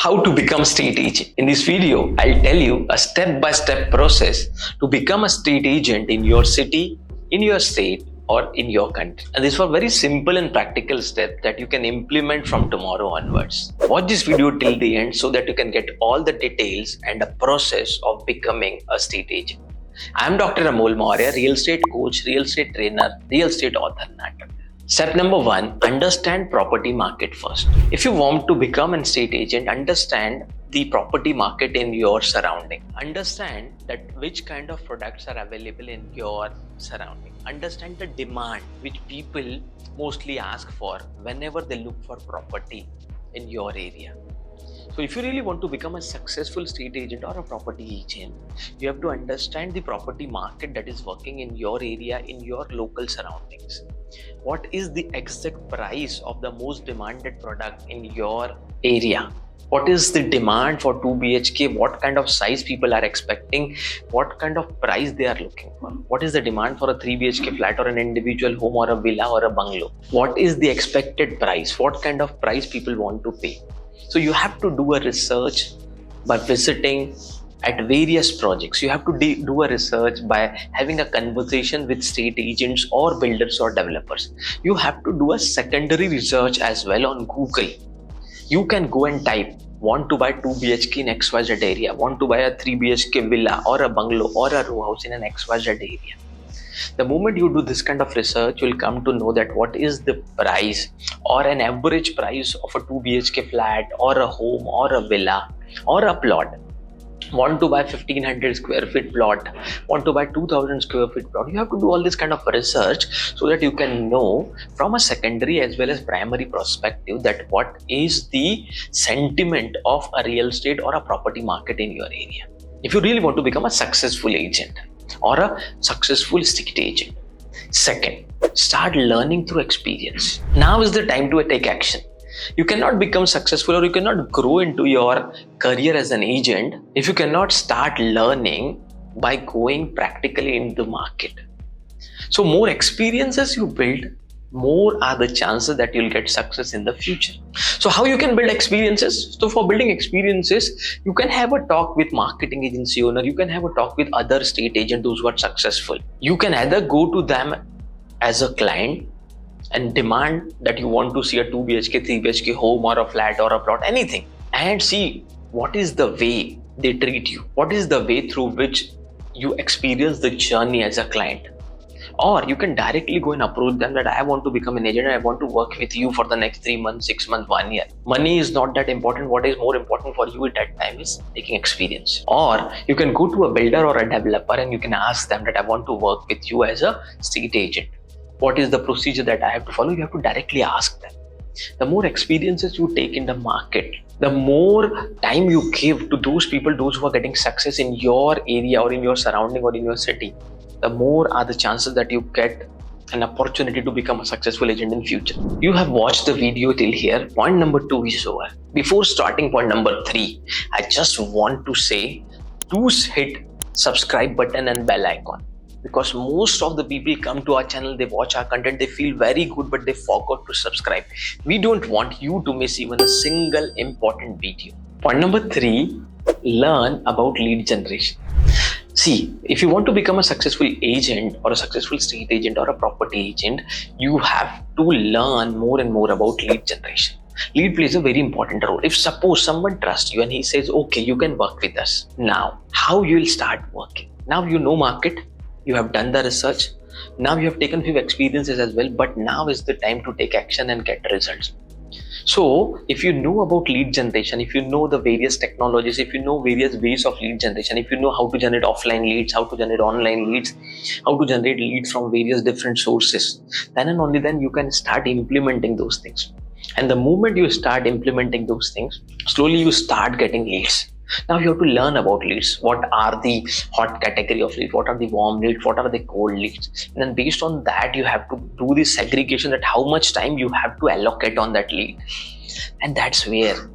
how to become a state agent. In this video, I'll tell you a step-by-step process to become a state agent in your city, in your state, or in your country. And these are very simple and practical steps that you can implement from tomorrow onwards. Watch this video till the end so that you can get all the details and the process of becoming a state agent. I'm Dr. Amol Mourya, real estate coach, real estate trainer, real estate author. Step number 1, understand property market first. If you want to become an estate agent, understand the property market in your surrounding. Understand that which kind of products are available in your surrounding. Understand the demand which people mostly ask for whenever they look for property in your area. So if you really want to become a successful estate agent or a property agent, you have to understand the property market that is working in your area, in your local surroundings. What is the exact price of the most demanded product in your area? What is the demand for 2 BHK? What kind of size people are expecting? What kind of price they are looking for? What is the demand for a 3 BHK flat or an individual home or a villa or a bungalow? What is the expected price? What kind of price people want to pay? So you have to do a research by visiting at various projects. You have to do a research by having a conversation with state agents or builders or developers. You have to do a secondary research as well on Google. You can go and type, want to buy 2 BHK in XYZ area, want to buy a 3 BHK villa or a bungalow or a row house in an XYZ area. The moment you do this kind of research, you'll come to know that what is the price or an average price of a 2 BHK flat or a home or a villa or a plot. Want to buy 1500 square feet plot, want to buy 2000 square feet plot. You have to do all this kind of research so that you can know from a secondary as well as primary perspective that what is the sentiment of a real estate or a property market in your area. If you really want to become a successful agent or a successful estate agent. Second, start learning through experience. Now is the time to take action. You cannot become successful or you cannot grow into your career as an agent if you cannot start learning by going practically into the market. So more experiences you build, more are the chances that you'll get success in the future. So how you can build experiences? So for building experiences, you can have a talk with marketing agency owner, you can have a talk with other estate agents who are successful. You can either go to them as a client and demand that you want to see a 2 BHK, 3 BHK home or a flat or a plot, anything, and see what is the way they treat you. What is the way through which you experience the journey as a client. Or you can directly go and approach them that I want to become an agent and I want to work with you for the next 3 months, 6 months, 1 year. Money is not that important. What is more important for you at that time is taking experience. Or you can go to a builder or a developer and you can ask them that I want to work with you as a estate agent. What is the procedure that I have to follow? You have to directly ask them. The more experiences you take in the market, the more time you give to those people, those who are getting success in your area or in your surrounding or in your city, the more are the chances that you get an opportunity to become a successful agent in future. You have watched the video till here. Point number 2 is over. Before starting point number 3, I just want to say, do hit subscribe button and bell icon. Because most of the people come to our channel, they watch our content, they feel very good, but they forgot to subscribe. We don't want you to miss even a single important video. Point number 3, learn about lead generation. See, if you want to become a successful agent or a successful estate agent or a property agent, you have to learn more and more about lead generation. Lead plays a very important role. If suppose someone trusts you and he says, okay, you can work with us. Now, how you will start working? Now you know market. You have done the research. Now you have taken few experiences as well, but now is the time to take action and get results. So if you know about lead generation, if you know the various technologies, if you know various ways of lead generation, if you know how to generate offline leads, how to generate online leads, how to generate leads from various different sources, then and only then you can start implementing those things. And the moment you start implementing those things, slowly you start getting leads. Now you have to learn about leads. What are the hot category of leads? What are the warm leads? What are the cold leads? And then based on that, you have to do the segregation that how much time you have to allocate on that lead. And that's where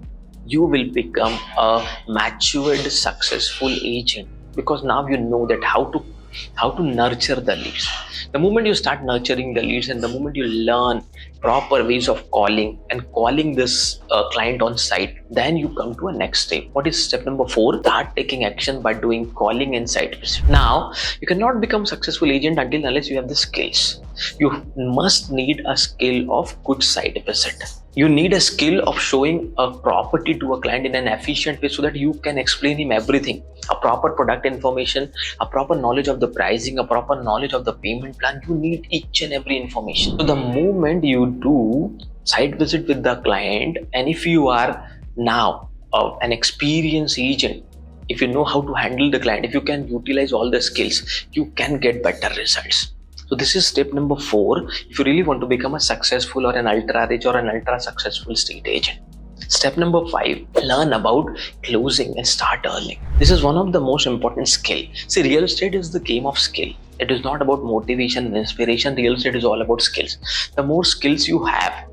you will become a matured, successful agent. Because now you know that how to nurture the leads. The moment you start nurturing the leads and the moment you learn proper ways of calling and calling this client on site, then you come to a next step. What is step number 4? Start taking action by doing calling and site visit. Now, you cannot become successful agent unless you have the skills. You must need a skill of good site visit. You need a skill of showing a property to a client in an efficient way so that you can explain him everything. A proper product information, a proper knowledge of the pricing, a proper knowledge of the payment plan. You need each and every information. So the moment you do site visit with the client, and if you are now an experienced agent, if you know how to handle the client, if you can utilize all the skills, you can get better results. So this is step number 4 if you really want to become a successful or an ultra rich or an ultra successful estate agent. Step number 5, learn about closing and start earning. This is one of the most important skill. See, real estate is the game of skill. It is not about motivation and inspiration. Real estate is all about skills. The more skills you have,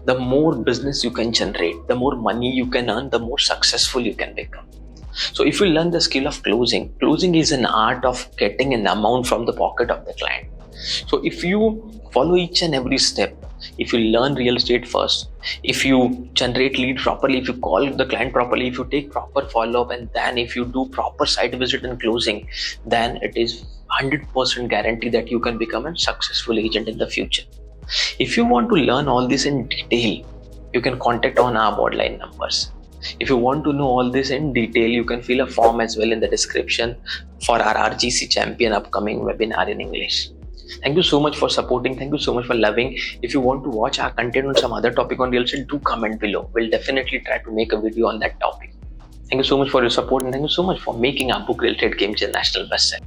the more business you can generate, the more money you can earn, the more successful you can become. So if you learn the skill of closing is an art of getting an amount from the pocket of the client. So if you follow each and every step, if you learn real estate first, if you generate lead properly, if you call the client properly, if you take proper follow-up, and then if you do proper site visit and closing, then it is 100% guarantee that you can become a successful agent in the future. If you want to learn all this in detail, you can contact on our boardline numbers. If you want to know all this in detail, you can fill a form as well in the description for our RGC Champion upcoming webinar in English. Thank you so much for supporting. Thank you so much for loving. If you want to watch our content on some other topic on real estate, do comment below. We'll definitely try to make a video on that topic. Thank you so much for your support, and thank you so much for making our book Real Estate Game Changer national bestseller.